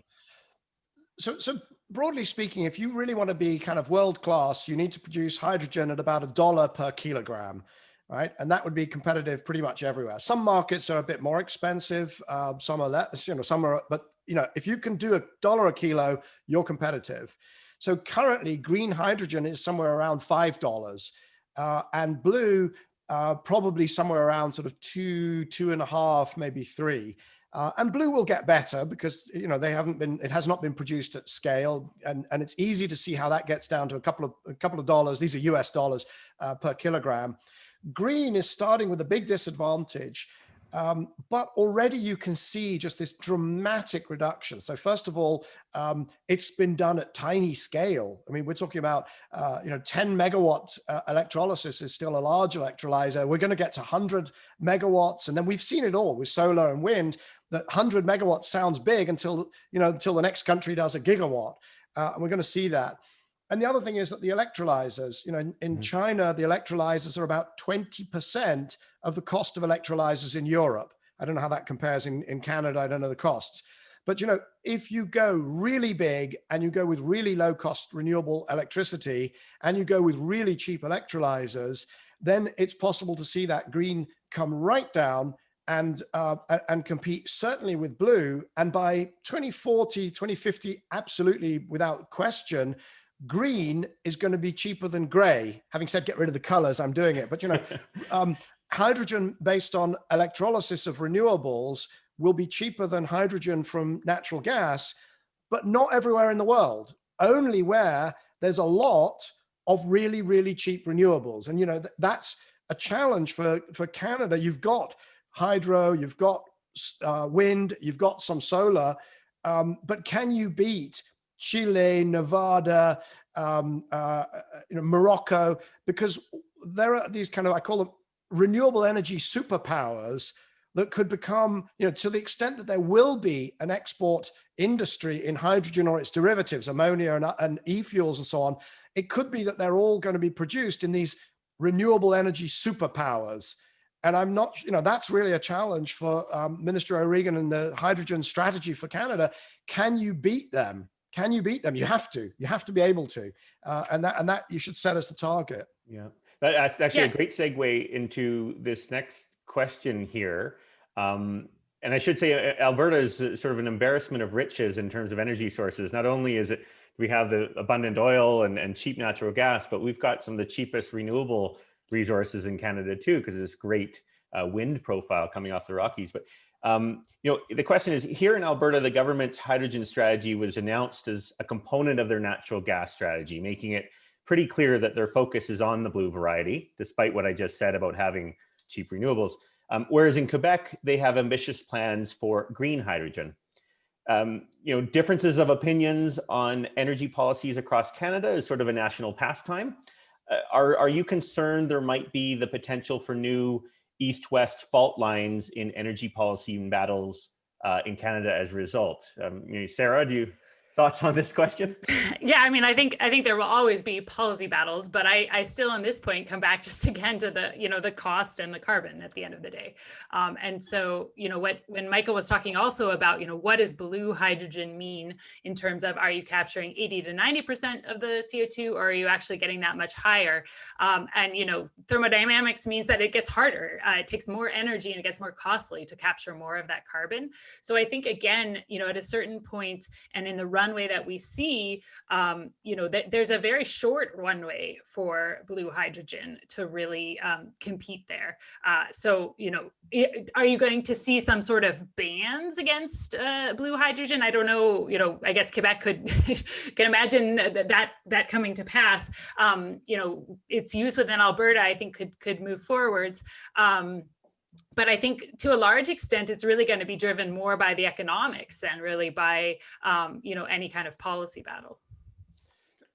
So broadly speaking, if you really want to be kind of world class, you need to produce hydrogen at about $1 per kilogram, right? And that would be competitive pretty much everywhere. Some markets are a bit more expensive, some are less, some are, but if you can do $1 a kilo, you're competitive. So currently, green hydrogen is somewhere around $5, and blue probably somewhere around sort of 2.5, maybe 3. And blue will get better because it has not been produced at scale, and it's easy to see how that gets down to a couple of dollars. These are US dollars per kilogram. Green is starting with a big disadvantage, but already you can see just this dramatic reduction. So first of all, it's been done at tiny scale. I mean, we're talking about 10 megawatt electrolysis is still a large electrolyzer. We're going to get to 100 megawatts, and then we've seen it all with solar and wind. That 100 megawatts sounds big until the next country does a gigawatt, and we're going to see that. And the other thing is that the electrolyzers, in China, the electrolyzers are about 20% of the cost of electrolyzers in Europe. I don't know how that compares in Canada. I don't know the costs. But, if you go really big and you go with really low cost renewable electricity and you go with really cheap electrolyzers, then it's possible to see that green come right down and compete certainly with blue. And by 2040, 2050, absolutely without question, green is going to be cheaper than gray. Having said get rid of the colors, I'm doing it. But hydrogen based on electrolysis of renewables will be cheaper than hydrogen from natural gas, but not everywhere in the world. Only where there's a lot of really, really cheap renewables. And that's a challenge for Canada. You've got hydro, you've got wind, you've got some solar, but can you beat Chile, Nevada, Morocco? Because there are these kind of, I call them renewable energy superpowers that could become, to the extent that there will be an export industry in hydrogen or its derivatives, ammonia and e-fuels and so on. It could be that they're all going to be produced in these renewable energy superpowers. And I'm not, that's really a challenge for Minister O'Regan and the hydrogen strategy for Canada. Can you beat them? Can you beat them? You have to. You have to be able to. And that you should set as the target. Yeah, that's actually a great segue into this next question here. And I should say Alberta is sort of an embarrassment of riches in terms of energy sources. Not only is it we have the abundant oil and cheap natural gas, but we've got some of the cheapest renewable resources in Canada too, because of this great wind profile coming off the Rockies. But the question is, here in Alberta, the government's hydrogen strategy was announced as a component of their natural gas strategy, making it pretty clear that their focus is on the blue variety, despite what I just said about having cheap renewables. Whereas in Quebec, they have ambitious plans for green hydrogen. Differences of opinions on energy policies across Canada is sort of a national pastime. Are you concerned there might be the potential for new east-west fault lines in energy policy battles in Canada as a result? Sara, do you thoughts on this question? Yeah, I mean, I think there will always be policy battles, but I still on this point come back just again to the cost and the carbon at the end of the day. And so, when Michael was talking also about, what does blue hydrogen mean in terms of, are you capturing 80 to 90% of the CO2, or are you actually getting that much higher? And thermodynamics means that it gets harder. It takes more energy and it gets more costly to capture more of that carbon. So I think, again, at a certain point and in the runway that we see, that there's a very short runway for blue hydrogen to really compete there. So, are you going to see some sort of bans against blue hydrogen? I don't know. I guess Quebec can imagine that coming to pass. Its use within Alberta, I think, could move forwards. But I think to a large extent, it's really going to be driven more by the economics than really by, any kind of policy battle.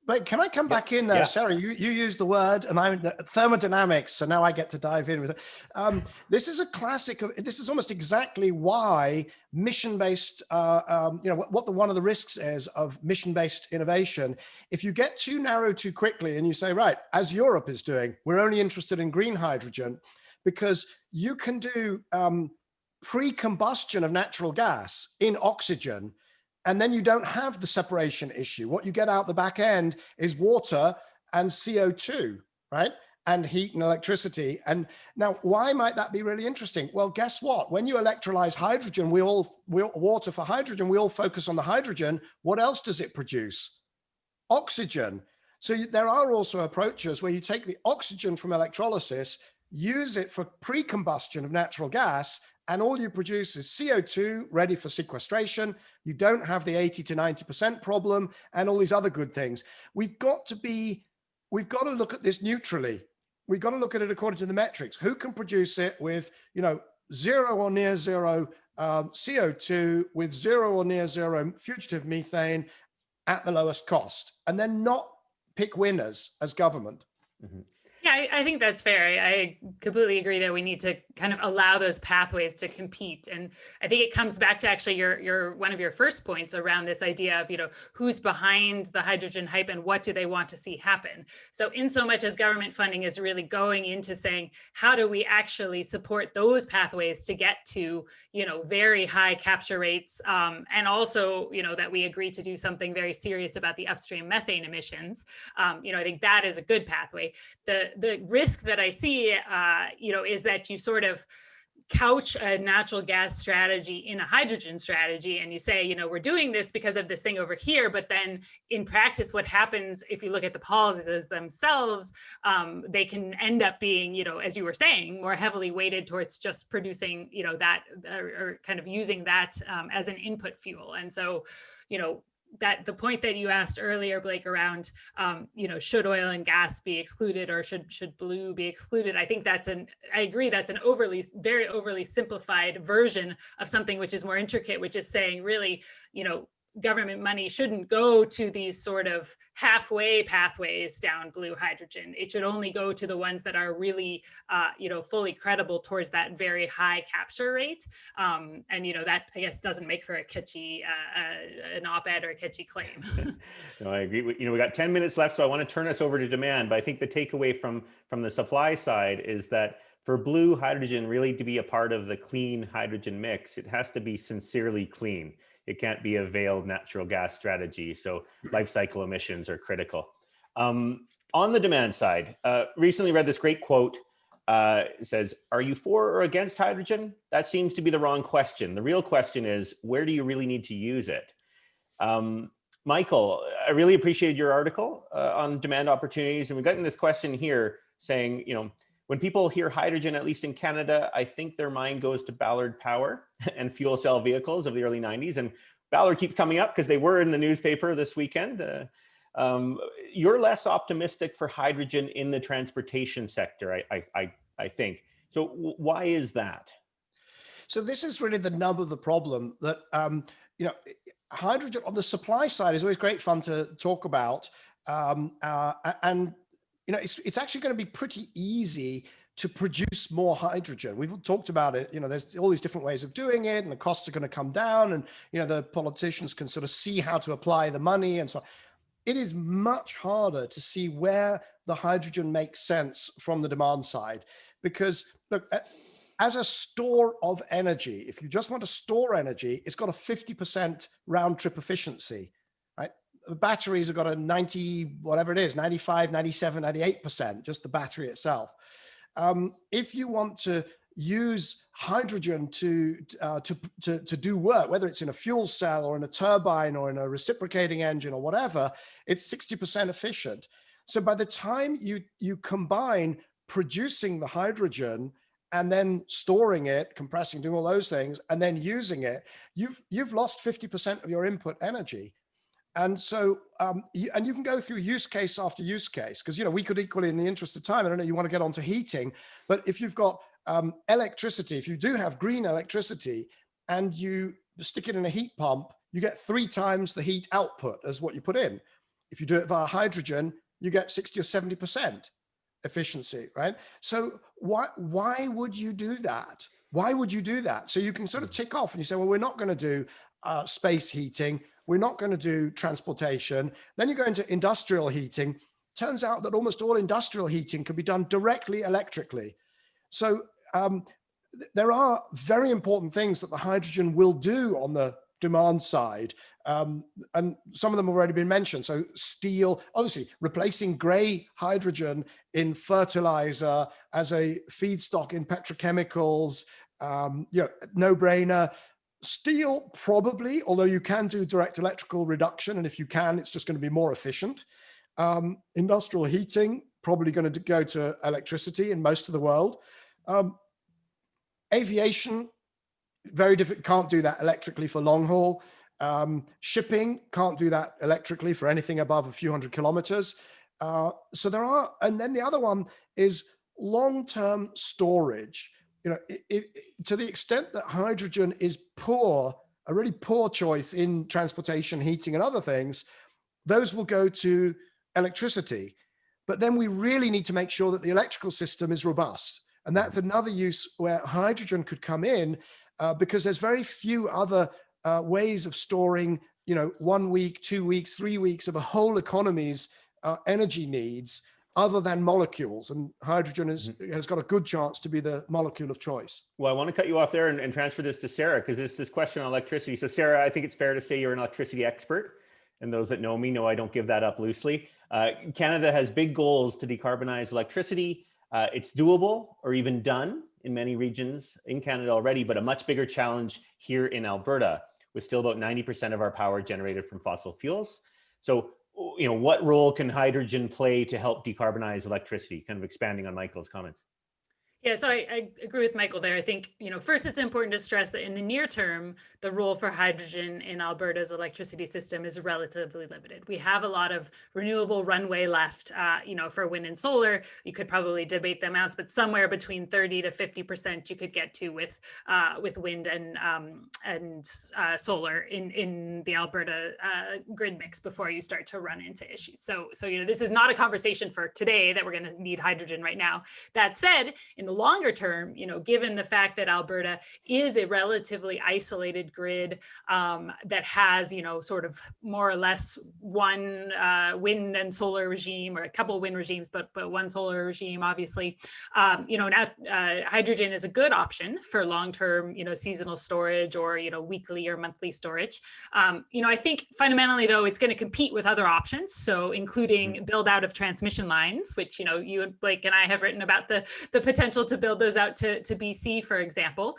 But can I come back in there, Sara? You used the word, and I'm thermodynamics, so now I get to dive in with it. This is a classic of. This is almost exactly why mission-based. One of the risks is of mission-based innovation. If you get too narrow too quickly, and you say, right, as Europe is doing, we're only interested in green hydrogen, because you can do pre-combustion of natural gas in oxygen, and then you don't have the separation issue. What you get out the back end is water and CO2, right? And heat and electricity. And now, why might that be really interesting? Well, guess what? When you electrolyze hydrogen, water for hydrogen, we all focus on the hydrogen. What else does it produce? Oxygen. So there are also approaches where you take the oxygen from electrolysis, use it for pre-combustion of natural gas, and all you produce is CO2 ready for sequestration. You don't have the 80 to 90% problem and all these other good things. We've got to look at this neutrally. We've got to look at it according to the metrics. Who can produce it with, zero or near zero CO2, with zero or near zero fugitive methane at the lowest cost, and then not pick winners as government. Mm-hmm. Yeah, I think that's fair. I completely agree that we need to kind of allow those pathways to compete. And I think it comes back to actually your one of your first points around this idea of, who's behind the hydrogen hype and what do they want to see happen? So in so much as government funding is really going into saying, how do we actually support those pathways to get to, very high capture rates, and also, that we agree to do something very serious about the upstream methane emissions. I think that is a good pathway. The risk that I see, is that you sort of couch a natural gas strategy in a hydrogen strategy, and you say, we're doing this because of this thing over here, but then in practice, what happens if you look at the policies themselves, they can end up being, as you were saying, more heavily weighted towards just producing, that or kind of using that as an input fuel. And so, that the point that you asked earlier, Blake, around, should oil and gas be excluded, or should blue be excluded? I think I agree, that's an very overly simplified version of something which is more intricate, which is saying really, government money shouldn't go to these sort of halfway pathways down blue hydrogen. It should only go to the ones that are really, fully credible towards that very high capture rate. And, that I guess doesn't make for a catchy, an op-ed or a catchy claim. No, I agree. We got 10 minutes left, so I want to turn us over to demand. But I think the takeaway from the supply side is that for blue hydrogen really to be a part of the clean hydrogen mix, it has to be sincerely clean. It can't be a veiled natural gas strategy. So life cycle emissions are critical. On the demand side, recently read this great quote. It says, are you for or against hydrogen? That seems to be the wrong question. The real question is, where do you really need to use it? Michael, I really appreciated your article on demand opportunities. And we've gotten this question here saying, when people hear hydrogen, at least in Canada, I think their mind goes to Ballard Power and fuel cell vehicles of the early 90s. And Ballard keeps coming up because they were in the newspaper this weekend. You're less optimistic for hydrogen in the transportation sector, I think. So why is that? So this is really the nub of the problem that, you know, hydrogen on the supply side is always great fun to talk about. And, you know, it's actually going to be pretty easy to produce more hydrogen. We've talked about it, you know, there's all these different ways of doing it and the costs are going to come down and, you know, the politicians can sort of see how to apply the money and so on. It is much harder to see where the hydrogen makes sense from the demand side, because look, as a store of energy, if you just want to store energy, it's got a 50% round trip efficiency, right? The batteries have got a 90, whatever it is, 95, 97, 98%, just the battery itself. If you want to use hydrogen to do work, whether it's in a fuel cell or in a turbine or in a reciprocating engine or whatever, it's 60% efficient. So by the time you combine producing the hydrogen and then storing it, compressing, doing all those things, and then using it, you've lost 50% of your input energy. And so, you can go through use case after use case, because, you know, we could equally, in the interest of time, I don't know, you want to get onto heating, but if you've got electricity, if you do have green electricity and you stick it in a heat pump, you get 3 times the heat output as what you put in. If you do it via hydrogen, you get 60 or 70% efficiency, right? So why would you do that? Why would you do that? So you can sort of tick off and you say, well, we're not going to do space heating. We're not going to do transportation. Then you go into industrial heating. Turns out that almost all industrial heating can be done directly electrically. So there are very important things that the hydrogen will do on the demand side. And some of them have already been mentioned. So steel, obviously replacing gray hydrogen in fertilizer as a feedstock in petrochemicals, you know, no brainer. Steel, probably, although you can do direct electrical reduction. And if you can, it's just going to be more efficient. Industrial heating, probably going to go to electricity in most of the world. Aviation, very difficult, can't do that electrically for long haul. Shipping, can't do that electrically for anything above a few hundred kilometers. So there are, and then the other one is long-term storage. You know, to the extent that hydrogen is poor, a really poor choice in transportation, heating, and other things, those will go to electricity. But then we really need to make sure that the electrical system is robust. And that's another use where hydrogen could come in, because there's very few other ways of storing, you know, 1 week, 2 weeks, 3 weeks of a whole economy's energy needs, other than molecules, and hydrogen has got a good chance to be the molecule of choice. Well, I want to cut you off there and transfer this to Sara, because this question on electricity. So Sara, I think it's fair to say you're an electricity expert, and those that know me know I don't give that up loosely. Canada has big goals to decarbonize electricity. It's doable or even done in many regions in Canada already, but a much bigger challenge here in Alberta, with still about 90% of our power generated from fossil fuels. So, you know, what role can hydrogen play to help decarbonize electricity? Kind of expanding on Michael's comments. Yeah, so I agree with Michael there. I think, you know, first it's important to stress that in the near term, the role for hydrogen in Alberta's electricity system is relatively limited. We have a lot of renewable runway left, you know, for wind and solar. You could probably debate the amounts, but somewhere between 30 to 50% you could get to with wind and solar in the Alberta grid mix before you start to run into issues. So you know, this is not a conversation for today that we're going to need hydrogen right now. That said, in the longer term, you know, given the fact that Alberta is a relatively isolated grid that has, you know, sort of more or less one wind and solar regime, or a couple of wind regimes, but one solar regime, obviously, you know, now hydrogen is a good option for long-term, you know, seasonal storage, or, you know, weekly or monthly storage. You know, I think fundamentally, though, it's going to compete with other options. So including build out of transmission lines, which, you know, you and Blake and I have written about the potential to build those out to BC, for example.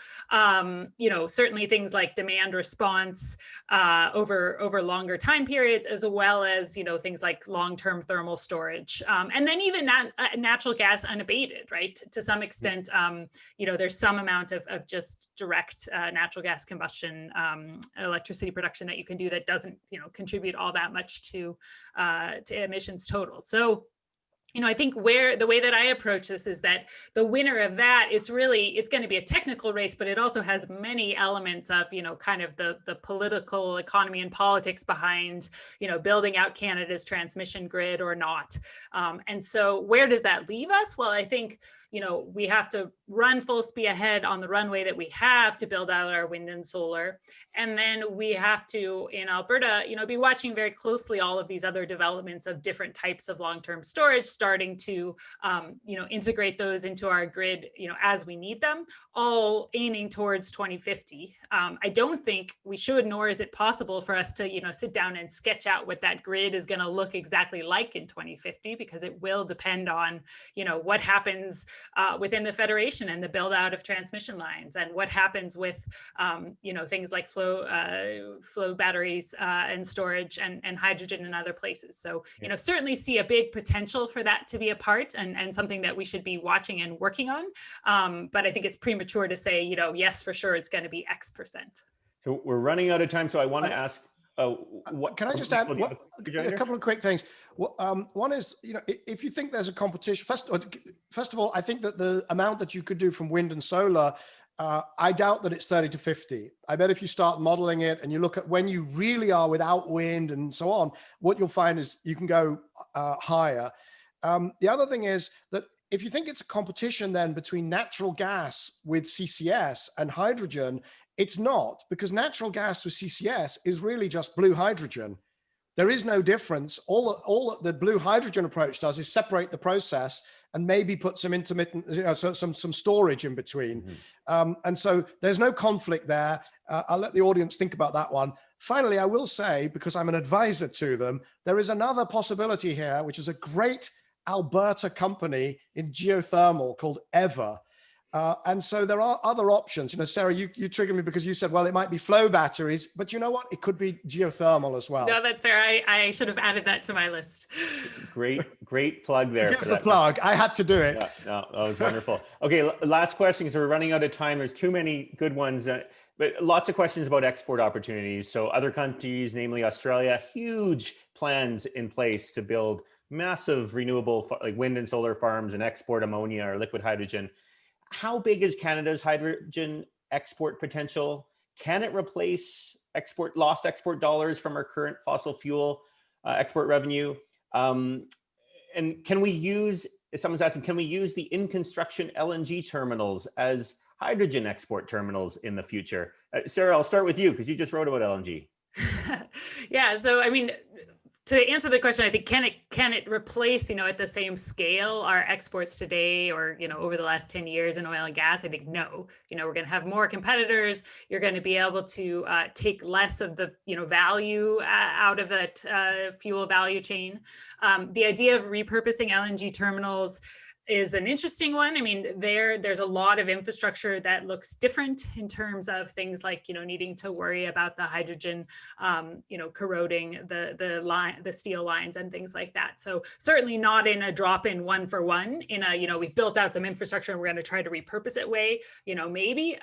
You know, certainly things like demand response over longer time periods, as well as, you know, things like long-term thermal storage. And then even natural gas unabated, right? To some extent, you know, there's some amount of just direct natural gas combustion electricity production that you can do that doesn't, you know, contribute all that much to emissions total. So I think the way that I approach this is that the winner of that, it's going to be a technical race, but it also has many elements of, kind of the political economy and politics behind, building out Canada's transmission grid or not. And so where does that leave us? Well, I think, we have to run full speed ahead on the runway that we have to build out our wind and solar. And then we have to, in Alberta, be watching very closely all of these other developments of different types of long-term storage, starting to, integrate those into our grid, as we need them, all aiming towards 2050. I don't think we should, nor is it possible for us to, sit down and sketch out what that grid is going to look exactly like in 2050, because it will depend on, what happens within the federation and the build out of transmission lines, and what happens with things like flow batteries and storage and hydrogen in other places. So certainly see a big potential for that to be a part, and something that we should be watching and working on. But I think it's premature to say yes, for sure it's going to be X%. So we're running out of time, so I want to ask can I just add a couple of quick things? One is, if you think there's a competition, first of all, I think that the amount that you could do from wind and solar, I doubt that it's 30 to 50. I bet if you start modeling it and you look at when you really are without wind and so on, what you'll find is you can go higher. The other thing is that if you think it's a competition then between natural gas with CCS and hydrogen, it's not, because natural gas with CCS is really just blue hydrogen. There is no difference. All the blue hydrogen approach does is separate the process and maybe put some intermittent, some storage in between. Mm-hmm. And so there's no conflict there. I'll let the audience think about that one. Finally, I will say, because I'm an advisor to them, there is another possibility here, which is a great Alberta company in geothermal called Ever. And so there are other options. Sarah, you triggered me because you said, well, it might be flow batteries, but you know what? It could be geothermal as well. No, that's fair. I should have added that to my list. Great plug there. Forgive the plug. I had to do it. Yeah, no, that was wonderful. Okay, last question, because we're running out of time. There's too many good ones, but lots of questions about export opportunities. So other countries, namely Australia, huge plans in place to build massive renewable like wind and solar farms and export ammonia or liquid hydrogen. How big is Canada's hydrogen export potential? Can it replace lost export dollars from our current fossil fuel export revenue? And can we use, if someone's asking, can we use the in-construction LNG terminals as hydrogen export terminals in the future? Sarah, I'll start with you because you just wrote about LNG. Yeah, so I mean, to answer the question, I think can it replace, at the same scale our exports today or, over the last 10 years in oil and gas? I think no. We're going to have more competitors. You're going to be able to take less of the, value out of that fuel value chain. The idea of repurposing LNG terminals is an interesting one. I mean, there's a lot of infrastructure that looks different in terms of things like, needing to worry about the hydrogen, corroding the steel lines and things like that. So certainly not in a drop-in one-for-one, in a, we've built out some infrastructure and we're going to try to repurpose it way, maybe.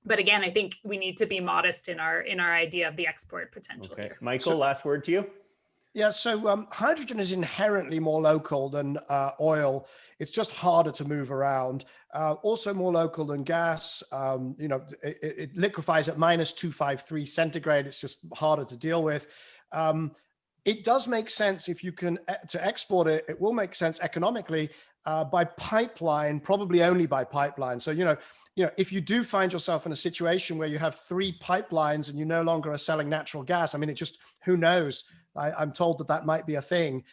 But again, I think we need to be modest in our idea of the export potential here. Michael, last word to you. Yeah, so hydrogen is inherently more local than oil. It's just harder to move around. Also more local than gas. It liquefies at minus 253 centigrade. It's just harder to deal with. It does make sense if you can to export it. It will make sense economically by pipeline, probably only by pipeline. So if you do find yourself in a situation where you have 3 pipelines and you no longer are selling natural gas, I mean, who knows? I'm told that might be a thing.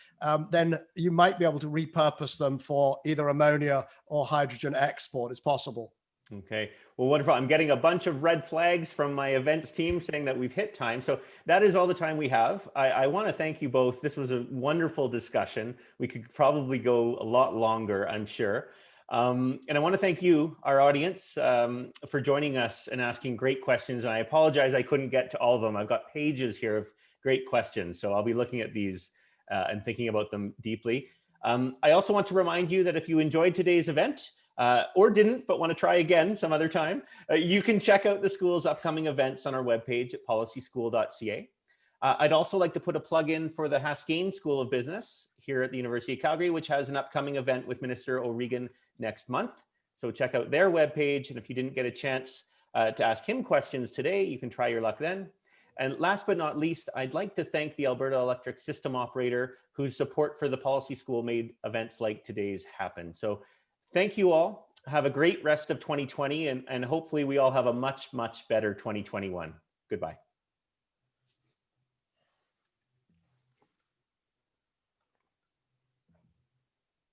Then you might be able to repurpose them for either ammonia or hydrogen export. It's possible. Okay, well, wonderful. I'm getting a bunch of red flags from my events team saying that we've hit time. So that is all the time we have. I want to thank you both. This was a wonderful discussion. We could probably go a lot longer, I'm sure. And I want to thank you, our audience, for joining us and asking great questions. And I apologize I couldn't get to all of them. I've got pages here of great questions. So I'll be looking at these and thinking about them deeply. I also want to remind you that if you enjoyed today's event or didn't, but want to try again some other time, you can check out the school's upcoming events on our webpage at policyschool.ca. I'd also like to put a plug in for the Hastings School of Business here at the University of Calgary, which has an upcoming event with Minister O'Regan next month. So check out their webpage. And if you didn't get a chance to ask him questions today, you can try your luck then. And last but not least, I'd like to thank the Alberta Electric System Operator, whose support for the Policy School made events like today's happen. So thank you all. Have a great rest of 2020, and hopefully we all have a much, much better 2021. Goodbye.